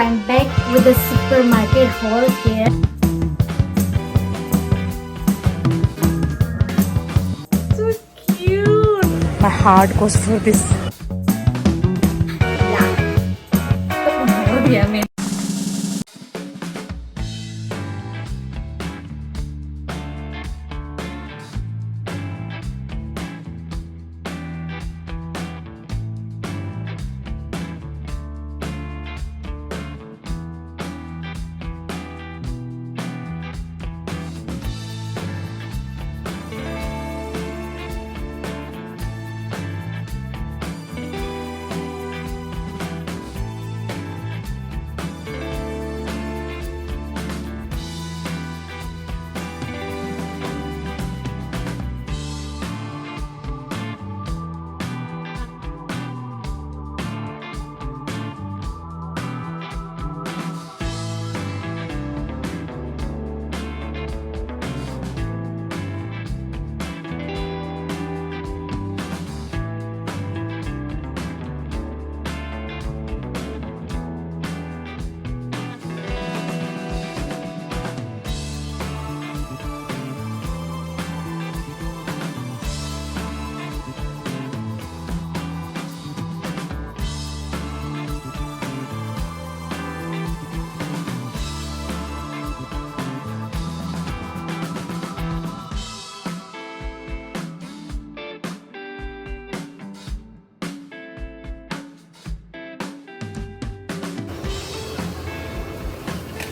I'm back with the supermarket haul here. So cute. My heart goes for this. Yeah, I mean.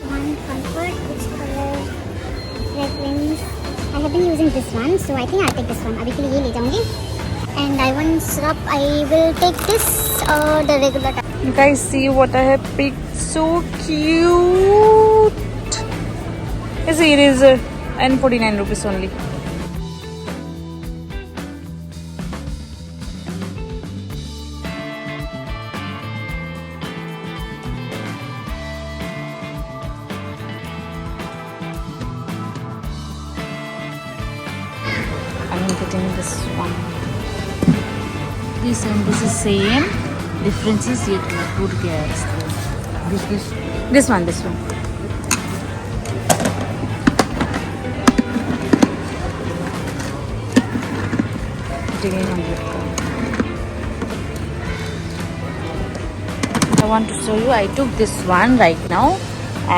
One comfort, which color fragrance? I have been using this one, so I think I'll take this one. अभी के लिए ये ले जाऊँगी. And I want syrup. I will take this the regular type. You guys see what I have picked? So cute. It's an eraser and 49 rupees only. I'm getting this one. This and this is same. Difference is ये टूट गया है इसलिए. This one. Taking 100 का. I want to show you. I took this one right now,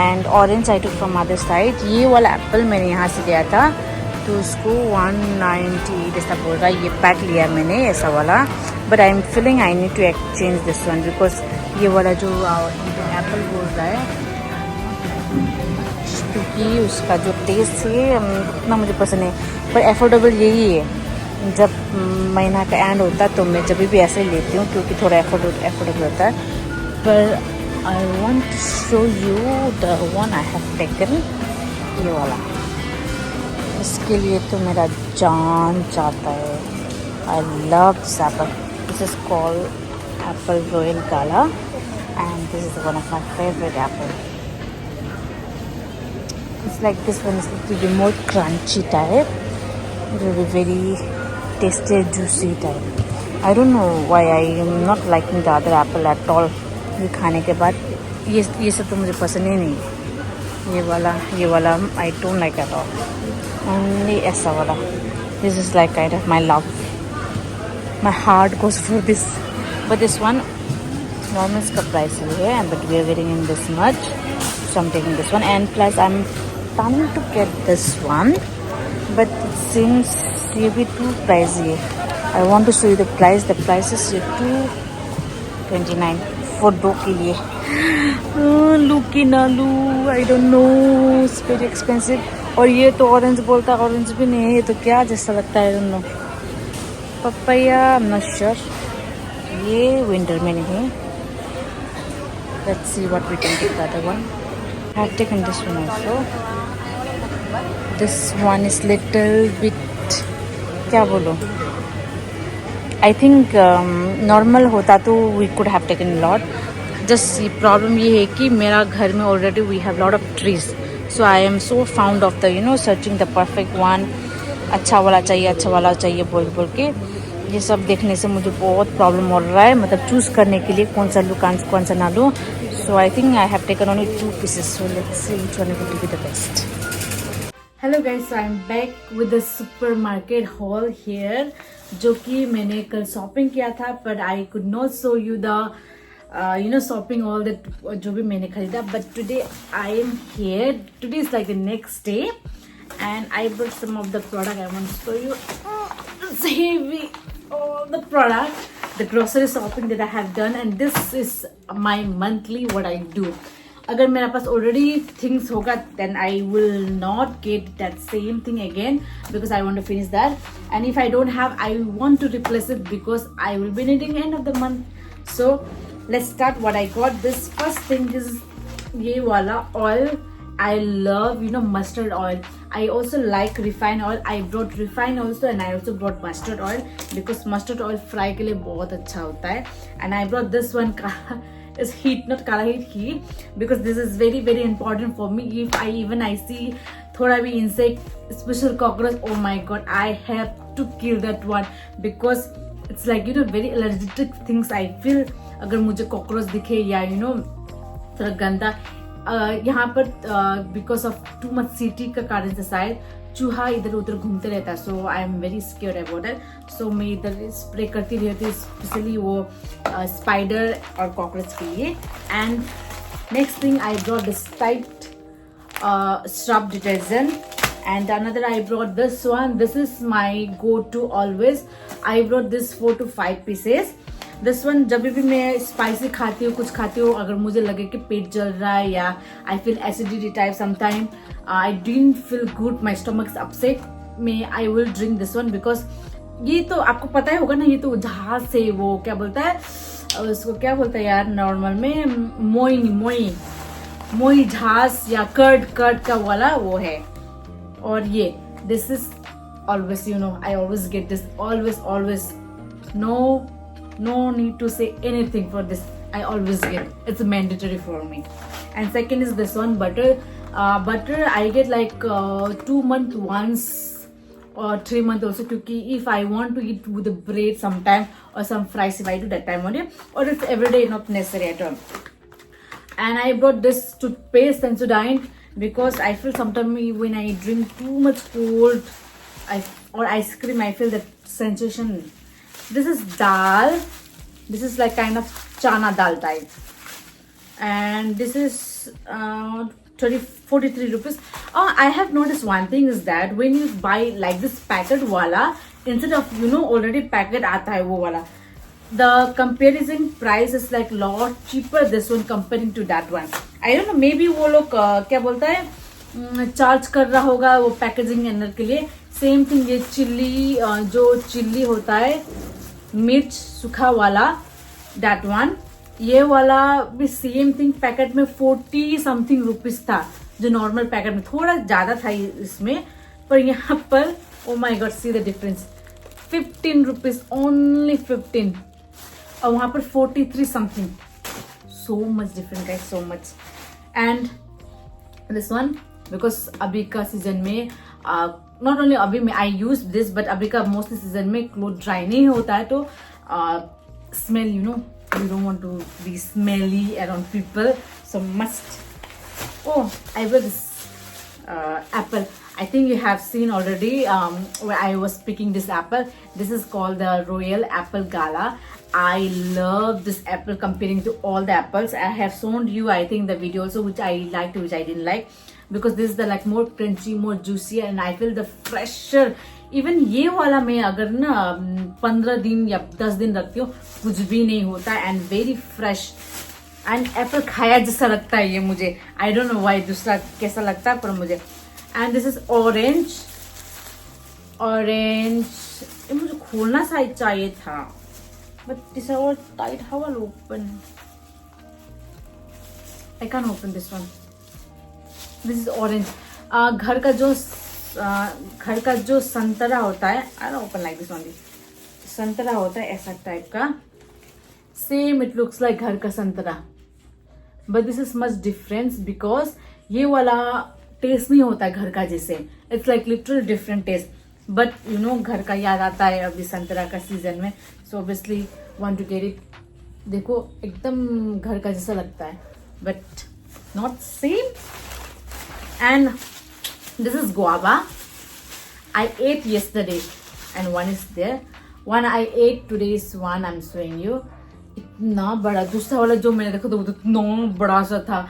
and orange I took from other side. ये वाला Apple मैंने यहाँ से लिया था, तो उसको 190 ऐसा बोल रहा है. ये पैक लिया मैंने ऐसा वाला, but I am feeling I need to exchange this one because ये वाला जो एप्पल बोल रहा है, क्योंकि उसका जो टेस्ट है उतना मुझे पसंद है. पर एफोर्डेबल यही है. जब महीना का एंड होता है तो मैं जब भी ऐसे ही लेती हूँ, क्योंकि थोड़ा एफोर्डेबल होता है. पर I want to show you the one I have taken, ये वाला. इसके लिए तो मेरा जान चाहता है. I love this apple. This is called apple royal kala, and this is one of my favourite apple. It's like this one is little bit more crunchy type. It will be very tasty, juicy type. I don't know why I am not liking the other apple at all. ये खाने के बाद ये सब तो मुझे पसंद ही नहीं. ये वाला I don't like at all. Only ऐसा वाला. This is like kind of my love. My heart goes for this. But this one, normal इसका price है, but we are getting in this much, so I'm taking this one. And plus I'm planning to get this one, but it seems ये भी too pricey. I want to show you the price. The price is 229 for दो के लिए. Lockie ना लू, I don't know, it's very expensive. और ये तो ऑरेंज बोलता है, ऑरेंज भी नहीं है. ये तो क्या जैसा लगता है, I don't know. Papaya, I'm not sure. ये विंटर में नहीं. Let's see what we can get the other one. I have taken this one also. This one is little bit, क्या बोलो, I think normal होता तो we could have taken a lot. Just problem ये है कि मेरा घर में already we have lot of trees, so I am so fond of the searching the perfect one. अच्छा वाला चाहिए बोल के ये सब देखने से मुझे बहुत प्रॉब्लम हो रहा है. मतलब चूज़ करने के लिए कौन सा लूँ कौन सा ना लूँ. So I think I have taken only 2 pieces. So let's see which one is going to be the best. Hello guys, so I am back with the supermarket haul here, जो कि मैंने कल शॉपिंग किया था, but I could not show you the shopping all that जो भी मैंने खरीदा. But today I am here. Today is like the next day and I brought some of the product. I want to show you it's heavy, all the product, the grocery shopping that I have done, and this is my monthly what I do. अगर मेरे पास already things होगा, then I will not get that same thing again because I want to finish that. And if I don't have, I want to replace it because I will be needing end of the month. So let's start what I got. This first thing is ये वाला oil. I love mustard oil. I also like refined oil. I brought refined also, and I also brought mustard oil because mustard oil fry के लिए बहुत अच्छा होता है. And I brought this one. Is heat, not kala heat, because this is very very important for me. If I see thoda bhi insect, special cockroach, oh my god, I have to kill that one because it's like very allergic things I feel. अगर मुझे cockroach दिखे या थोड़ा गंदा यहाँ पर because of too much city का कारण से शायद चूहा इधर उधर घूमते रहता है. So I am very scared about it. So मैं इधर स्प्रे करती रहती हूँ, स्पेशली वो स्पाइडर और कॉकरोच के लिए. And next thing I brought this tight scrub detergent, and another I brought this one. This is my go-to always. I brought this 4 to 5 pieces. This one जब भी मैं स्पाइसी खाती हूँ, कुछ खाती हूँ, अगर मुझे लगे कि पेट जल रहा है या I feel acidity type, sometime I didn't feel good, my stomach upset, में I will drink this one because ये तो आपको पता ही होगा ना, ये तो जहाज से वो क्या बोलता है, उसको क्या बोलता है यार नॉर्मल में, मोई जहाज या कर्ड का वाला वो है. और ये this is always I always get this, always no need to say anything for this. I always get, it's mandatory for me. And second is this one, butter. I get like 2 months once or 3 months also, because if I want to eat with the bread sometime or some fries, if I do that time only, or it's everyday not necessary at all. And I brought this toothpaste Sensodyne because I feel sometimes when I drink too much cold or ice cream, I feel that sensation. This is dal. This is like kind of chana dal type, and this is 43 rupees. I have noticed one thing is that when you buy like this packet wala, instead of already packet aata hai wo wala, the comparison price is like lot cheaper this one comparing to that one. I don't know, maybe वो लोग क्या बोलता है charge कर रहा होगा वो packaging अंदर के लिए. सेम थिंग ये चिल्ली, जो चिल्ली होता है मिर्च सूखा वाला, दैट वन, ये वाला भी सेम थिंग पैकेट में 40 समथिंग रुपीज था, जो नॉर्मल पैकेट में थोड़ा ज्यादा था इसमें, पर यहाँ पर oh my God see the difference, 15 rupees, only 15, और वहां पर 43 something. So much different guys, so much. And this one because अभी का सीजन में नॉट ओनली अभी में आई यूज दिस, बट अभी का मोस्टली सीजन में क्लोथ ड्राई नहीं होता है, तो smell you don't want to be smelly around people, so must. Oh, I will this apple. I think you have seen already where I was picking this apple. This is called the Royal Apple Gala. I love this apple comparing to all the apples. I have shown you I think the video also which I liked, which I didn't like, because this is the like more crunchy, more juicy, and I feel the fresher. Even ये वाला मैं अगर ना 15 दिन या 10 दिन रखती हूँ कुछ भी नहीं होता, and very fresh. And Apple खाया जैसा लगता है ये मुझे, आई डोंट नो व्हाई दूसरा कैसा लगता है पर मुझे. एंड दिस इज ऑरेंज, ये मुझे खोलना शायद चाहिए था, but this is all tight. How will open? I can open this one. This is orange. घर का जो संतरा होता है, I don't open like this only. संतरा होता है ऐसा टाइप का, सेम इट लुक्स लाइक घर का संतरा, but this is much difference because ये वाला टेस्ट नहीं होता है घर का जैसे, it's like literal different taste, but घर का याद आता है अभी संतरा का सीजन में, so obviously want to get it. देखो एकदम घर का जैसा लगता है, but not same. And this is guava. I ate yesterday and one is there. One I ate today is one I'm showing you. इतना बड़ा, दूसरा वाला जो मैंने देखा तो वो तो इतना बड़ा सा था.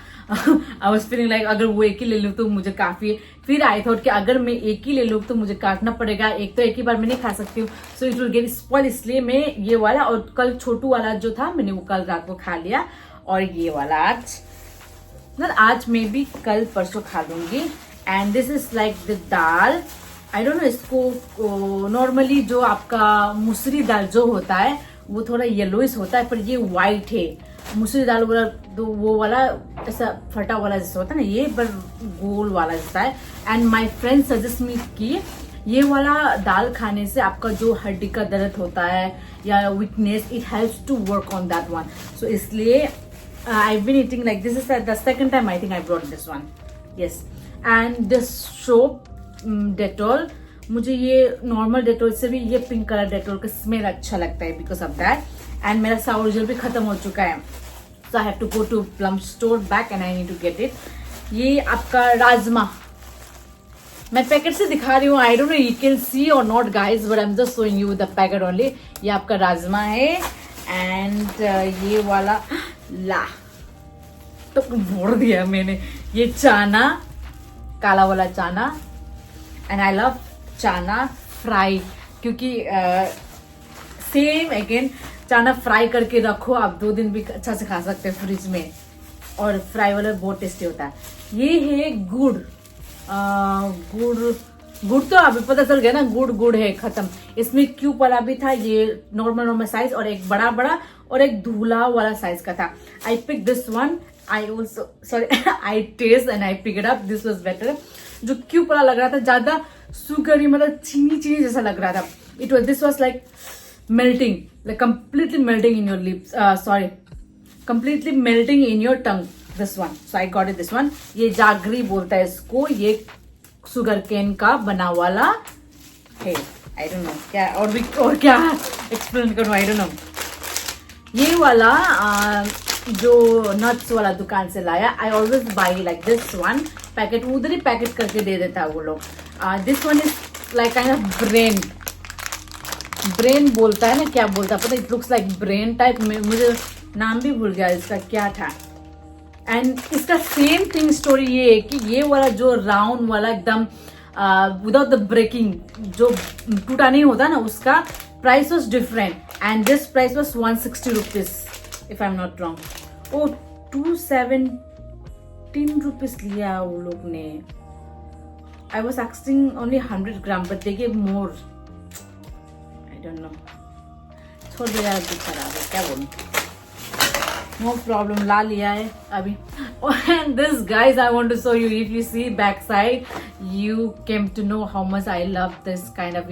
I was feeling like अगर वो एक ही ले लूँ तो मुझे काफी है. फिर आई थॉट कि अगर मैं एक ही ले लूँ तो मुझे काटना पड़ेगा, एक तो एक ही बार मैं नहीं खा सकती हूँ, so it will get spoil. इसलिए मैं ये वाला और कल छोटू वाला जो था मैंने वो कल रात को खा लिया, और ये वाला आज मैं भी कल परसों खा लूंगी. And this is like the dal. I don't no, इसको नॉर्मली जो आपका मुसरी दाल जो होता है वो थोड़ा येलोइश होता है, पर ये व्हाइट है. मुसरी दाल वाला तो वो वाला ऐसा फटा वाला जैसा होता है ना, ये पर गोल वाला जैसा है. And my friend suggest me कि ये वाला दाल खाने से आपका जो हड्डी का दर्द होता है या weakness, it helps to work on that one. So इसलिए I've been eating like this. Is the second time I think I brought this one. Yes. And this soap, Dettol. मुझे ये नॉर्मल डेटोल से भी ये pink colour Dettol का smell अच्छा लगता है बिकॉज ऑफ दैट. एंड मेरा साउर जेल भी खत्म हो चुका है, so I have to go to plum store back and I need to get it. ये आपका राजमा, मैं पैकेट से दिखा रही हूँ. I don't know you can see और not guys, but I am just showing you the packet only. ये आपका राजमा है. एंड ये वाला ला तो मोड़ दिया मैंने, ये चाना, काला वाला चाना. एंड आई लव चाना फ्राई, क्योंकि सेम अगेन चाना फ्राई करके रखो आप, 2 दिन भी अच्छा से खा सकते हैं फ्रिज में, और फ्राई वाला बहुत टेस्टी होता है. ये है गुड़. गुड़ तो अभी पता चल गया ना, गुड़ है खत्म. इसमें क्यूब वाला भी था, ये नॉर्मल साइज, और एक बड़ा और एक धूला वाला साइज का था. I pick this one. I also I taste and I pick it up. This was better. जो क्यूब वाला लग रहा था ज्यादा सुगरी, मतलब चीनी जैसा लग रहा था. This was like melting, like completely melting in your lips, sorry completely melting in your tongue. This one, so I got it this one. ये जागरी बोलता है इसको. ये शुगर केन का बना वाला है. आई डोंट नो क्या और क्या एक्सप्लेन करूं, आई डोंट नो. ये वाला जो नट्स वाला दुकान से लाया. I always by like this one packet, उधर ही पैकेट करके दे देता है वो लोग. This one is like kind of brain बोलता है ना, क्या बोलता है पता, it looks like brain type. मुझे नाम भी भूल गया इसका क्या था. एंड इसका सेम थिंग स्टोरी ये है कि ये वाला जो राउंड वाला एकदम विदाउट द ब्रेकिंग, जो टूटा नहीं होता ना, उसका price was different. And this price was 160 rupees if I am not wrong. Oh 217 rupees लिया वो लोग ने. I was expecting only 100 gram, but they give more. I don't know, छोड़ दे यार, खराब है, क्या बोलूं. No problem, ला लिया है अभी. And this guys, I want to show you. If you see backside, you came to know how much I love this kind of,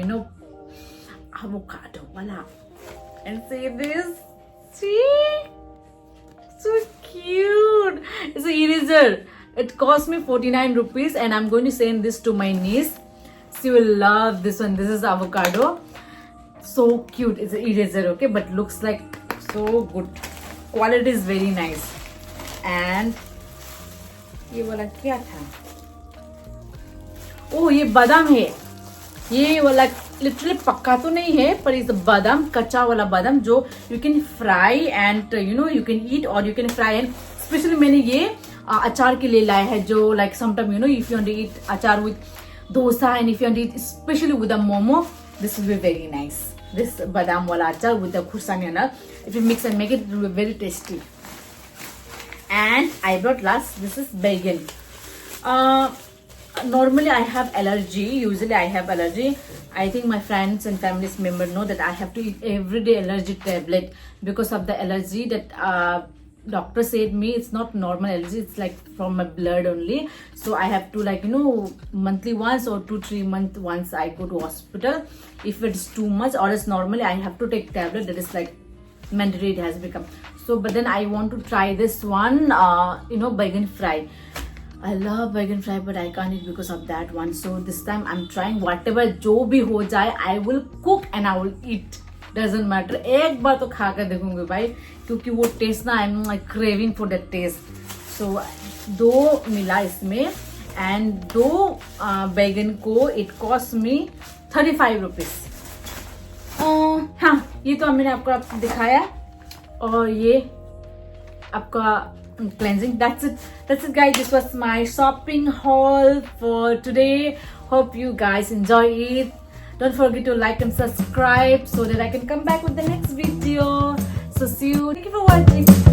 avocado. Voila. And see this. See? So cute. It's an eraser. It cost me 49 rupees and I'm going to send this to my niece. She will love this one. This is avocado. So cute. It's an eraser, okay? But looks like so good. Quality is very nice. And ये वाला क्या था? ओ ये बादाम है. ये वाला literally पक्का तो नहीं है, पर इस बादाम, कच्चा वाला बादाम जो you can fry and you can eat और you can fry. And specially मैंने ये अचार के लिए लाया है, जो like sometime if you want to eat achar with dosa and if you want to eat specially with a momo, this will be very nice. This badam wala achar with the khursan and all, if you mix and make it, it will be very tasty. And I brought last, this is bacon. Normally I have allergy. Usually I have allergy. I think my friends and families member know that I have to eat everyday allergy tablet because of the allergy that doctor said me. It's not normal allergy, it's like from my blood only. So I have to monthly once or 2-3 months once I go to hospital if it's too much, or else normally I have to take tablet. That is like mandatory, it has become. So but then I want to try this one, bacon fry. I love bacon fry, but I can't eat because of that one. So this time I'm trying whatever जो भी हो जाए, I will cook and I will eat. Doesn't matter. एक बार तो खा कर देखूंगी भाई, क्योंकि वो टेस्ट ना, I am like craving for that taste. So 2 मिला इसमें एंड 2 बैगन को इट कॉस्ट मी 35 रुपीज। हाँ, ये तो मैंने आपको दिखाया और ये आपका cleansing. That's it guys. This was my shopping haul for today. Hope you guys enjoy it. Don't forget to like and subscribe so that I can come back with the next video. So see you. Thank you for watching.